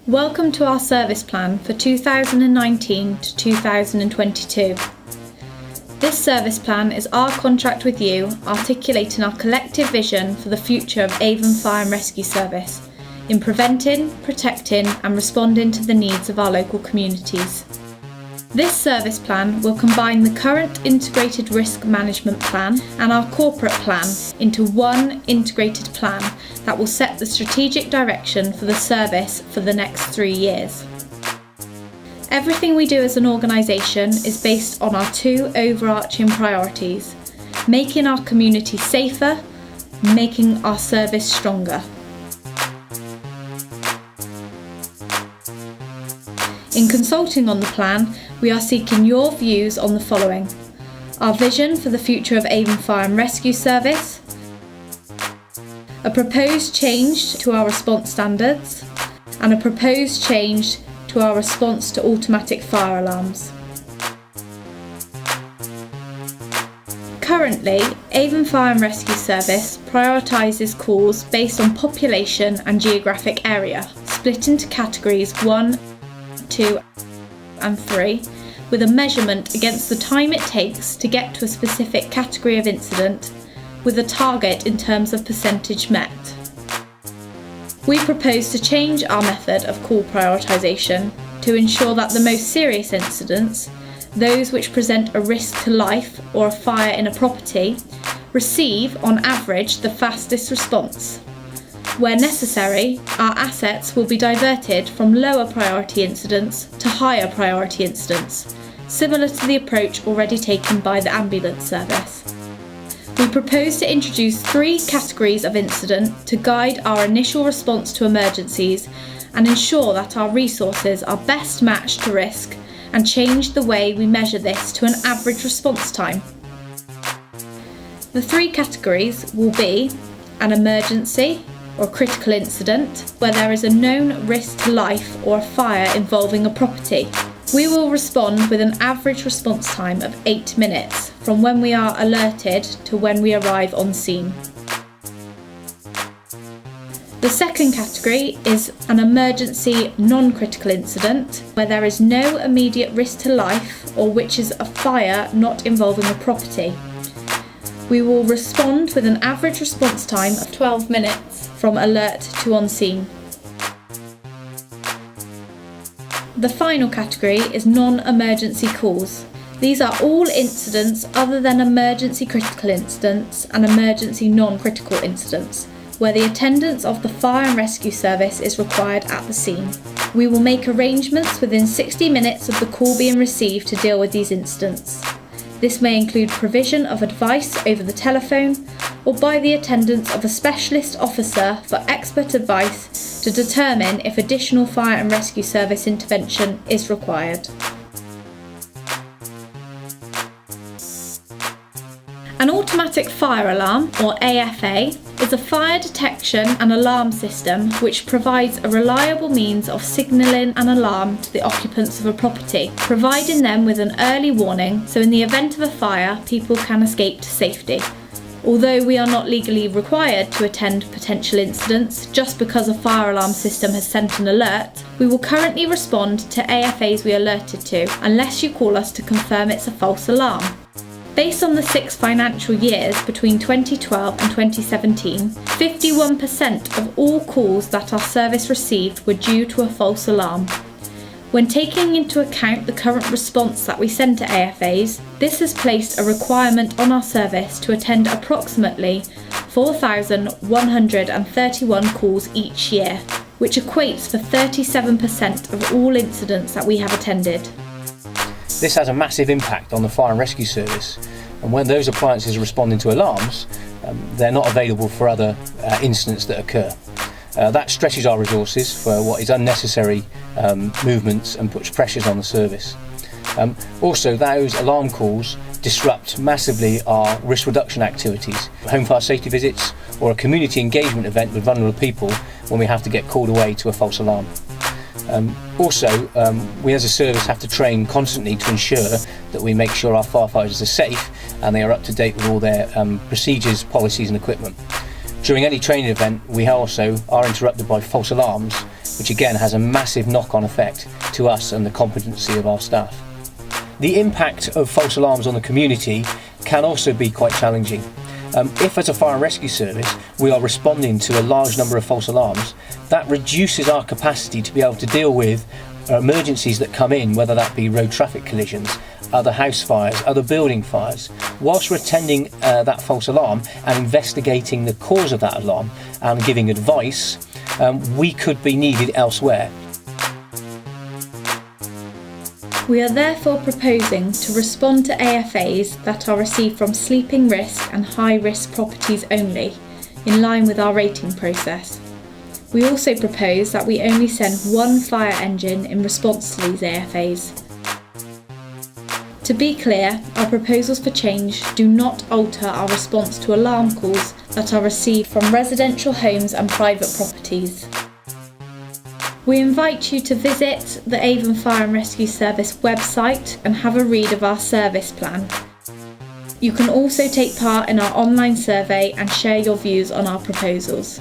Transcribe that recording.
Welcome to our service plan for 2019 to 2022. This service plan is our contract with you, articulating our collective vision for the future of Avon Fire and Rescue Service in preventing, protecting and responding to the needs of our local communities. This service plan will combine the current integrated risk management plan and our corporate plan into one integrated plan that will set the strategic direction for the service for the next 3 years. Everything we do as an organisation is based on our two overarching priorities: making our community safer, making our service stronger. In consulting on the plan, we are seeking your views on the following: our vision for the future of Avon Fire and Rescue Service, a proposed change to our response standards, and a proposed change to our response to automatic fire alarms. Currently, Avon Fire and Rescue Service prioritises calls based on population and geographic area, split into categories 1, 2 and 3, with a measurement against the time it takes to get to a specific category of incident, with a target in terms of percentage met. We propose to change our method of call prioritisation to ensure that the most serious incidents, those which present a risk to life or a fire in a property, receive on average the fastest response. Where necessary, our assets will be diverted from lower priority incidents to higher priority incidents, similar to the approach already taken by the ambulance service. We propose to introduce 3 categories of incident to guide our initial response to emergencies and ensure that our resources are best matched to risk, and change the way we measure this to an average response time. The 3 categories will be an emergency or critical incident, where there is a known risk to life or a fire involving a property. We will respond with an average response time of 8 minutes from when we are alerted to when we arrive on scene. The second category is an emergency non-critical incident, where there is no immediate risk to life or which is a fire not involving a property. We will respond with an average response time of 12 minutes from alert to on scene. The final category is non-emergency calls. These are all incidents other than emergency critical incidents and emergency non-critical incidents, where the attendance of the fire and rescue service is required at the scene. We will make arrangements within 60 minutes of the call being received to deal with these incidents. This may include provision of advice over the telephone or by the attendance of a specialist officer for expert advice to determine if additional fire and rescue service intervention is required. An automatic fire alarm, or AFA, is a fire detection and alarm system which provides a reliable means of signalling an alarm to the occupants of a property, providing them with an early warning so in the event of a fire people can escape to safety. Although we are not legally required to attend potential incidents just because a fire alarm system has sent an alert, we will currently respond to AFAs we are alerted to unless you call us to confirm it's a false alarm. Based on the 6 financial years between 2012 and 2017, 51% of all calls that our service received were due to a false alarm. When taking into account the current response that we send to AFAs, this has placed a requirement on our service to attend approximately 4,131 calls each year, which equates to 37% of all incidents that we have attended. This has a massive impact on the fire and rescue service, and when those appliances are responding to alarms, they're not available for other incidents that occur. That stretches our resources for what is unnecessary movements and puts pressures on the service. Also, those alarm calls disrupt massively our risk reduction activities, home fire safety visits or a community engagement event with vulnerable people when we have to get called away to a false alarm. We as a service have to train constantly to ensure that we make sure our firefighters are safe and they are up to date with all their procedures, policies and equipment. During any training event, we also are interrupted by false alarms, which again has a massive knock-on effect to us and the competency of our staff. The impact of false alarms on the community can also be quite challenging. If as a fire and rescue service we are responding to a large number of false alarms, that reduces our capacity to be able to deal with emergencies that come in, whether that be road traffic collisions, other house fires, other building fires. Whilst we're attending that false alarm and investigating the cause of that alarm and giving advice, we could be needed elsewhere. We are therefore proposing to respond to AFAs that are received from sleeping risk and high risk properties only, in line with our rating process. We also propose that we only send one fire engine in response to these AFAs. To be clear, our proposals for change do not alter our response to alarm calls that are received from residential homes and private properties. We invite you to visit the Avon Fire and Rescue Service website and have a read of our service plan. You can also take part in our online survey and share your views on our proposals.